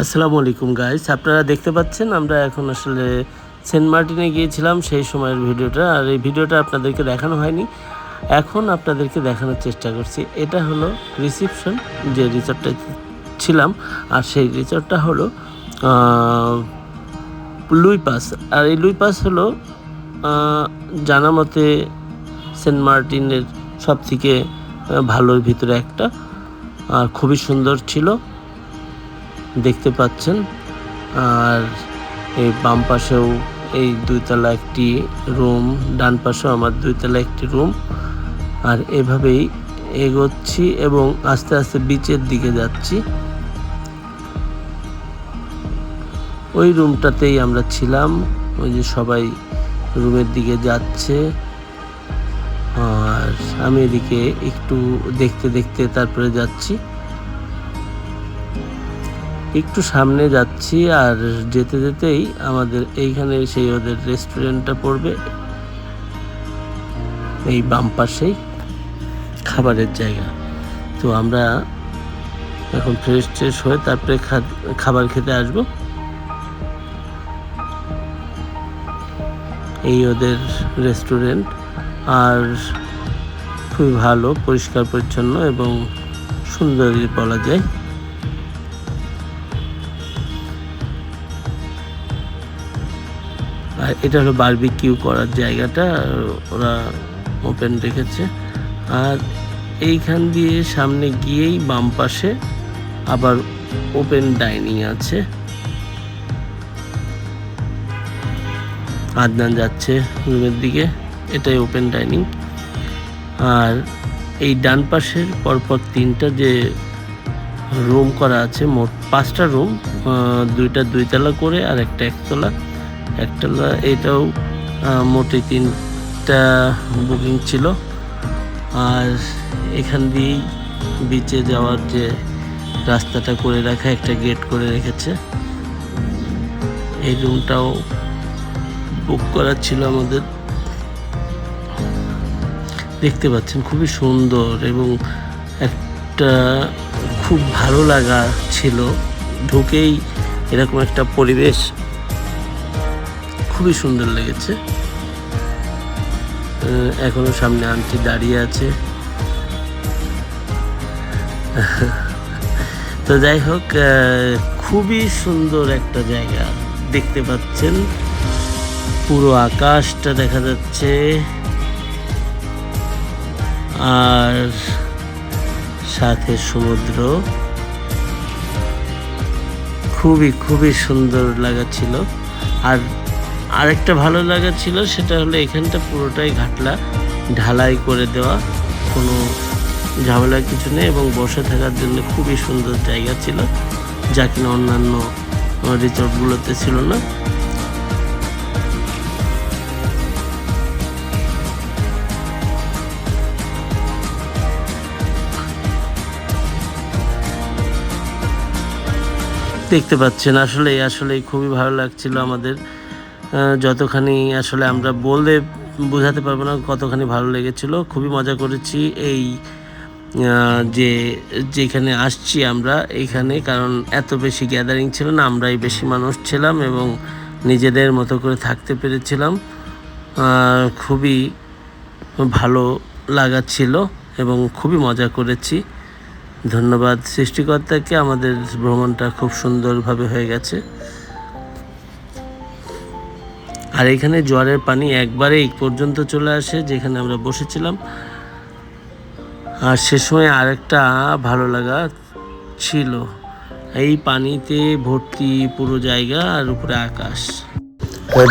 আসসালামু আলাইকুম গাইস, আপনারা দেখতে পাচ্ছেন আমরা এখন আসলে সেন্ট মার্টিনে গিয়েছিলাম সেই সময়ের ভিডিওটা। আর এই ভিডিওটা আপনাদেরকে দেখানো হয়নি, এখন আপনাদেরকে দেখানোর চেষ্টা করছি। এটা হলো রিসেপশন, যে রিসর্টটা ছিলাম। আর সেই রিসর্টটা হলো লুই পাস। আর এই লুই পাস হলো জানা মতে সেন্ট মার্টিনের সব থেকে ভালোর ভিতরে একটা। আর খুবই সুন্দর ছিল, দেখতে পাচ্ছেন। আর এই বাম পাশেও এই দুইতলা একটি রুম, ডান পাশেও আমার দুইতলা একটি রুম। আর এভাবেই এগোচ্ছি এবং আস্তে আস্তে বিচের দিকে যাচ্ছি। ওই রুমটাতেই আমরা ছিলাম, ওই যে সবাই রুমের দিকে যাচ্ছে। আর আমি এদিকে একটু দেখতে দেখতে তারপরে যাচ্ছি, একটু সামনে যাচ্ছি। আর যেতে যেতেই আমাদের এইখানে সেই ওদের রেস্টুরেন্টটা পড়বে, এই বাম পাশেই খাবারের জায়গা। তো আমরা এখন ফ্রেশ ট্রেশ হয়ে তারপরে খাবার খেতে আসবো। এই ওদের রেস্টুরেন্ট, আর খুবই ভালো, পরিষ্কার পরিচ্ছন্ন এবং সুন্দরই বলা যায়। আর এটা হলো বারবিকিউ করার জায়গাটা, ওরা ওপেন রেখেছে। আর এইখান দিয়ে সামনে গিয়েই বাম পাশে আবার ওপেন ডাইনিং আছে। আদনান যাচ্ছে রুমের দিকে, এটাই ওপেন ডাইনিং। আর এই ডান পাশের পরপর তিনটা যে রুম করা আছে, মোট 5টা রুম, দুইটা দুইতলা করে আর একটা একতলা। এটাও মোটে 3টা বুকিং ছিল। আর এখান দিয়েই বিচে যাওয়ার যে রাস্তাটা করে রাখা, একটা গেট করে রেখেছে। এই রুমটাও বুক করা ছিল আমাদের। দেখতে পাচ্ছেন খুবই সুন্দর এবং একটা খুব ভালো লাগা ছিল ঢুকেই। এরকম একটা পরিবেশ খুবই সুন্দর লেগেছে। এখনো সামনে আন্টি দাঁড়িয়ে আছে। তো যাই হোক, খুবই সুন্দর একটা জায়গা। দেখতে পাচ্ছেন পুরো আকাশটা দেখা যাচ্ছে, আর সাথে সমুদ্র। খুবই খুবই সুন্দর লাগাচ্ছিল। আর আরেকটা ভালো লাগা ছিল, সেটা হলো এখানটা পুরোটাই ঘাটলা ঢালাই করে দেওয়া, কোনো ঝামেলার কিছু নেই এবং বসে থাকার জন্য খুবই সুন্দর জায়গা ছিল, যা কিনা অন্যান্য রিসর্টগুলোতে ছিল না। দেখতে পাচ্ছেন আসলে খুবই ভালো লাগছিল আমাদের। যতখানি আসলে আমরা বললে বোঝাতে পারবো না কতখানি ভালো লেগেছিল। খুবই মজা করেছি এই যেখানে আসছি আমরা এইখানে, কারণ এত বেশি গ্যাদারিং ছিল না, আমরাই বেশি মানুষ ছিলাম এবং নিজেদের মতো করে থাকতে পেরেছিলাম। খুবই ভালো লাগাচ্ছিল এবং খুবই মজা করেছি। ধন্যবাদ সৃষ্টিকর্তাকে, আমাদের ভ্রমণটা খুব সুন্দরভাবে হয়ে গেছে। আর এখানে জোয়ারের পানি একবারে এই পর্যন্ত চলে আসে যেখানে আমরা বসেছিলাম। আর সে সময় আরেকটা ভালো লাগা ছিল, এই পানিতে ভর্তি পুরো জায়গা আর উপরে আকাশ।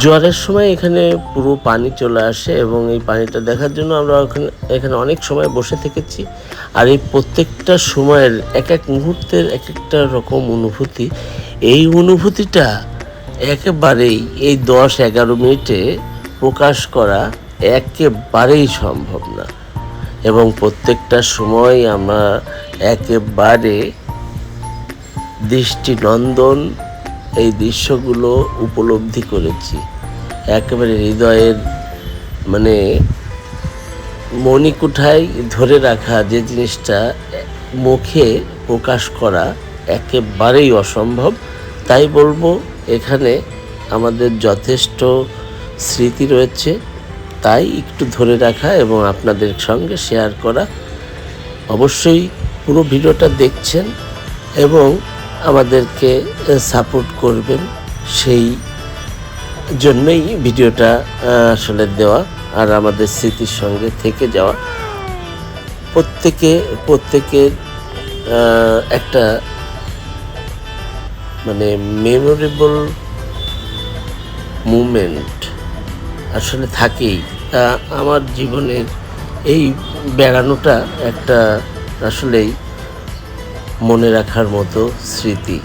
জোয়ারের সময় এখানে পুরো পানি চলে আসে এবং এই পানিটা দেখার জন্য আমরা এখানে অনেক সময় বসে থেকেছি। আর এই প্রত্যেকটা সময়ের এক এক মুহূর্তের এক একটা রকম অনুভূতি। এই অনুভূতিটা একেবারেই এই 10-11 মিনিটে প্রকাশ করা একেবারেই সম্ভব না। এবং প্রত্যেকটা সময় আমরা একেবারে দৃষ্টিনন্দন এই দৃশ্যগুলো উপলব্ধি করেছি। একেবারে হৃদয়ের মানে মণিকুঠায় ধরে রাখা যে জিনিসটা মুখে প্রকাশ করা একেবারেই অসম্ভব। তাই বলবো এখানে আমাদের যথেষ্ট স্মৃতি রয়েছে, তাই একটু ধরে রাখা এবং আপনাদের সঙ্গে শেয়ার করা। অবশ্যই পুরো ভিডিওটা দেখছেন এবং আমাদেরকে সাপোর্ট করবেন, সেই জন্যই ভিডিওটা আসলে দেওয়া আর আমাদের স্মৃতির সঙ্গে থেকে যাওয়া। প্রত্যেকের একটা মানে মেমোরেবল মুমেন্ট আসলে থাকেই। তা আমার জীবনের এই বেড়ানোটা একটা আসলেই মনে রাখার মতো স্মৃতি।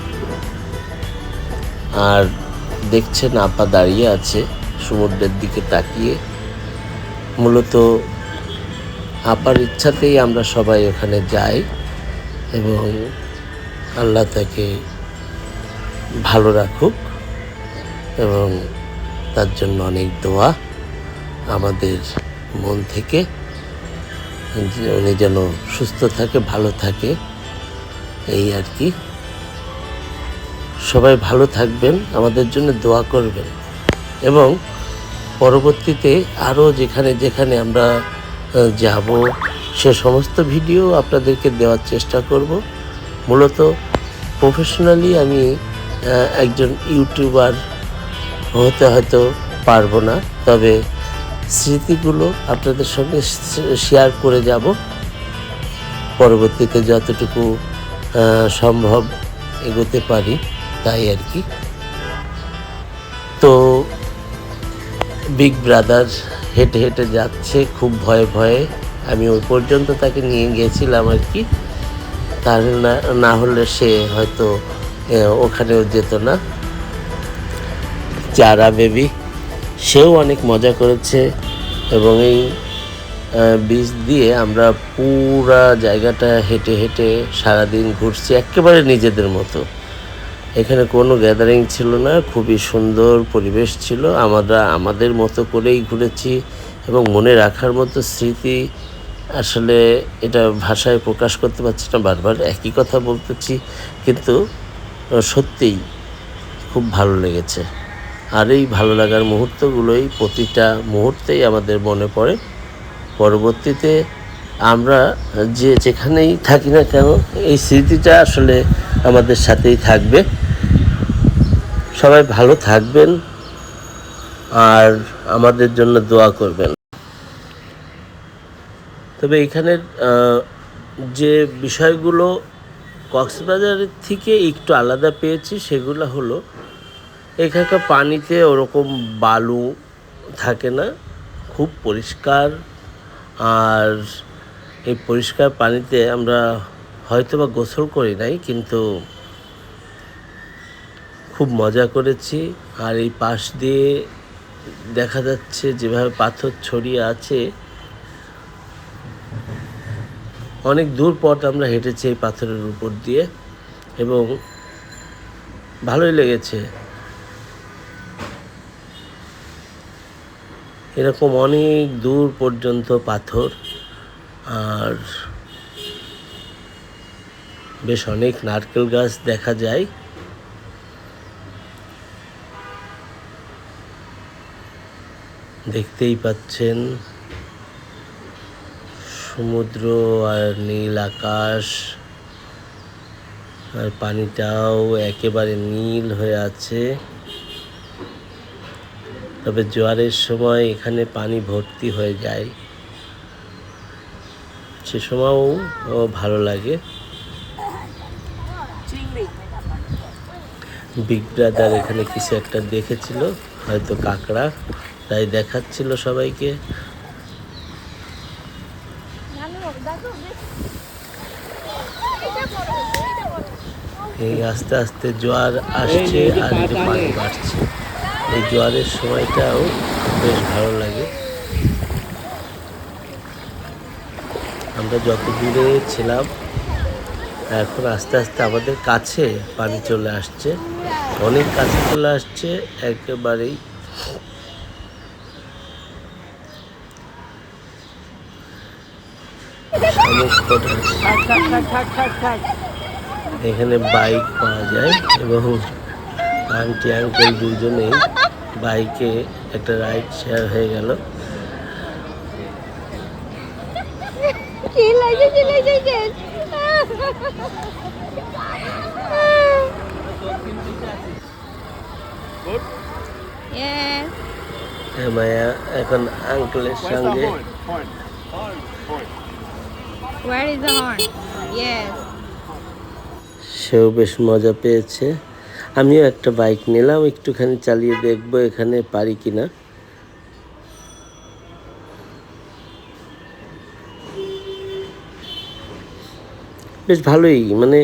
আর দেখছেন আপা দাঁড়িয়ে আছে সমুদ্রের দিকে তাকিয়ে। মূলত আপার ইচ্ছাতেই আমরা সবাই ওখানে যাই এবং আল্লাহ তাকে ভালো রাখুক এবং তার জন্য অনেক দোয়া আমাদের মন থেকে, উনি যেন সুস্থ থাকে, ভালো থাকে, এই আর কি। সবাই ভালো থাকবেন, আমাদের জন্য দোয়া করবেন এবং পরবর্তীতে আরও যেখানে যেখানে আমরা যাব সে সমস্ত ভিডিও আপনাদেরকে দেওয়ার চেষ্টা করব। মূলত প্রফেশনালি আমি একজন ইউটিউবার হতে হয়তো পারবো না, তবে স্মৃতিগুলো আপনাদের সঙ্গে শেয়ার করে যাব পরবর্তীতে যতটুকু সম্ভব এগোতে পারি, তাই আর কি। তো বিগ ব্রাদার হেঁটে হেঁটে যাচ্ছে খুব ভয়ে ভয়ে। আমি ওই পর্যন্ত তাকে নিয়ে গিয়েছিলাম আর কি, তার না হলে সে হয়তো ওখানেও যেত না। যারা বেবি সেও অনেক মজা করেছে এবং এই বীজ দিয়ে আমরা পুরা জায়গাটা হেঁটে হেঁটে সারাদিন ঘুরছি একেবারে নিজেদের মতো। এখানে কোনো গ্যাদারিং ছিল না, খুবই সুন্দর পরিবেশ ছিল। আমরা আমাদের মতো করেই ঘুরেছি এবং মনে রাখার মতো স্মৃতি আসলে এটা ভাষায় প্রকাশ করতে পারছি না, বারবার একই কথা বলতেছি, কিন্তু সত্যিই খুব ভালো লেগেছে। আর এই ভালো লাগার মুহূর্তগুলোই প্রতিটা মুহূর্তেই আমাদের মনে পড়ে। পরবর্তীতে আমরা যেখানেই থাকি না কেন এই স্মৃতিটা আসলে আমাদের সাথেই থাকবে। সবাই ভালো থাকবেন আর আমাদের জন্য দোয়া করবেন। তবে এখানের যে বিষয়গুলো কক্সবাজারের থেকে একটু আলাদা পেয়েছি সেগুলো হলো এখানকার পানিতে ওরকম বালু থাকে না, খুব পরিষ্কার। আর এই পরিষ্কার পানিতে আমরা হয়তো বা গোসল করি নাই, কিন্তু খুব মজা করেছি। আর এই পাশ দিয়ে দেখা যাচ্ছে যেভাবে পাথর ছড়িয়ে আছে, অনেক দূর পথ আমরা হেঁটেছি এই পাথরের উপর দিয়ে এবং ভালোই লেগেছে। এরকম অনেক দূর পর্যন্ত পাথর আর বেশ অনেক নারকেল গাছ দেখা যায়। দেখতেই পাচ্ছেন সমুদ্র আর নীল আকাশ, আর পানিটাও একেবারে নীল হয়ে আছে। তবে জোয়ারের সময় এখানে পানি ভর্তি হয়ে যায়, সে সময়ও ভালো লাগে। বিগ ব্রাদার এখানে কিছু একটা দেখেছিল, হয়তো কাঁকড়া, তাই দেখাচ্ছিল সবাইকে। এই আস্তে আস্তে জোয়ার আসছে আর একটু পানি বাড়ছে। এই জোয়ারের সময়টাও বেশ ভালো লাগে। আমরা যত দূরে ছিলাম এখন আস্তে আস্তে আমাদের কাছে পানি চলে আসছে, অনেক কাছে চলে আসছে একেবারেই। এখানে বাইক পাওয়া যায় এবং আন্টি আঙ্কেল দুজনেই বাইকে একটা রাইড শেয়ার হয়ে গেল। মায়া এখন আঙ্কেলের সঙ্গে সেও বেশ মজা পেয়েছে। আমিও একটা বাইক নিলাম, একটুখানি চালিয়ে দেখবো এখানে পারি কিনা। বেশ ভালোই, মানে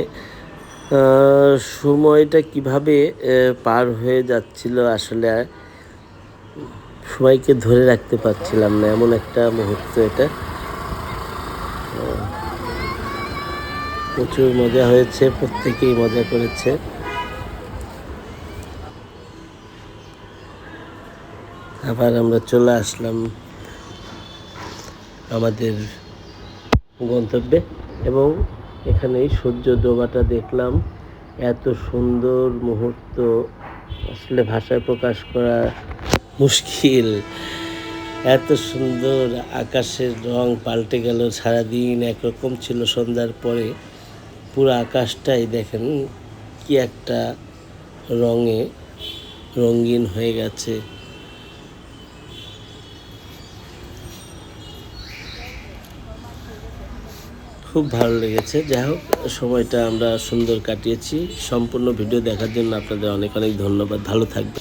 সময়টা কিভাবে পার হয়ে যাচ্ছিল আসলে সবাইকে ধরে রাখতে পারছিলাম না, এমন একটা মুহূর্ত এটা। প্রচুর মজা হয়েছে, প্রত্যেকেই মজা করেছে। আবার আমরা চলে আসলাম আমাদের গন্তব্যে এবং এখানেই সূর্য ডোবাটা দেখলাম। এত সুন্দর মুহূর্ত আসলে ভাষায় প্রকাশ করা মুশকিল। এত সুন্দর, আকাশের রং পাল্টে গেল। সারাদিন একরকম ছিল, সন্ধ্যার পরে পুরো আকাশটাই দেখেন কি একটা রঙে রঙিন হয়ে গেছে। খুব ভালো লেগেছে। যাই হোক, সময়টা আমরা সুন্দর কাটিয়েছি। সম্পূর্ণ ভিডিও দেখার জন্য আপনাদের অনেক অনেক ধন্যবাদ। ভালো থাকবেন।